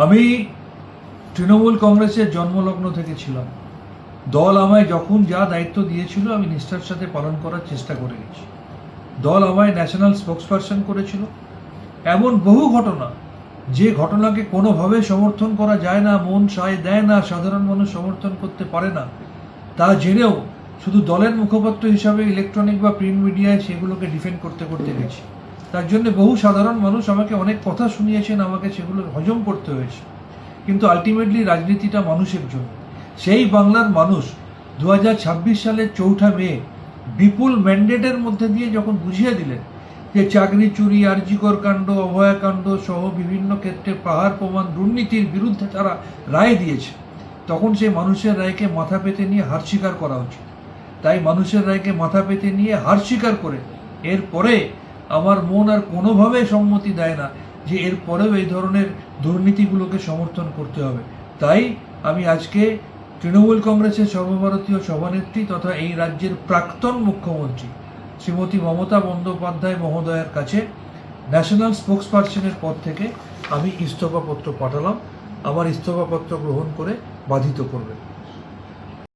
আমি তৃণমূল কংগ্রেসের জন্মলগ্ন থেকে ছিলাম। দল আমায় যখন যা দায়িত্ব দিয়েছিল আমি নিষ্ঠার সাথে পালন করার চেষ্টা করে গেছি। দল আমায় ন্যাশনাল স্পোক্সপারসন করেছিল। এমন বহু ঘটনা, যে ঘটনাকে কোনোভাবে সমর্থন করা যায় না, মন সায় দেয় না, সাধারণ মানুষ সমর্থন করতে পারে না, তা জেনেও শুধু দলের মুখপাত্র হিসাবে ইলেকট্রনিক বা প্রিন্ট মিডিয়ায় সেগুলোকে ডিফেন্ড করতে করতে গেছি। তার জন্য বহু সাধারণ মানুষ আমাকে অনেক কথা শুনিয়েছেন, আমাকে সেগুলো হজম করতে হয়েছে। কিন্তু আলটিমেটলি রাজনীতিটা মানুষের জন্য। সেই বাংলার মানুষ 2026 সালের 4 মে বিপুল ম্যান্ডেটের মধ্যে দিয়ে যখন বুঝিয়ে দিলেন যে চাকরি চুরি, আরজিকর কাণ্ড, অভয়াকাণ্ড সহ বিভিন্ন ক্ষেত্রে পাহাড় প্রমাণ দুর্নীতির বিরুদ্ধে তারা রায় দিয়েছে, তখন সেই মানুষের রায়কে মাথা পেতে নিয়ে হার স্বীকার করা উচিত। তাই মানুষের রায়কে মাথা পেতে নিয়ে হার স্বীকার করে এরপরে আমার মন আর কোনোভাবে সম্মতি দেয় না যে এরপরেও এই ধরনের দুর্নীতিগুলোকে সমর্থন করতে হবে। তাই আমি আজকে তৃণমূল কংগ্রেসের সর্বভারতীয় সভানেত্রী তথা এই রাজ্যের প্রাক্তন মুখ্যমন্ত্রী শ্রীমতী মমতা বন্দ্যোপাধ্যায় মহোদয়ের কাছে ন্যাশনাল স্পোক্সপারসনের পদ থেকে আমি ইস্তফাপত্র পাঠালাম। আমার ইস্তফাপত্র গ্রহণ করে বাধিত করবেন।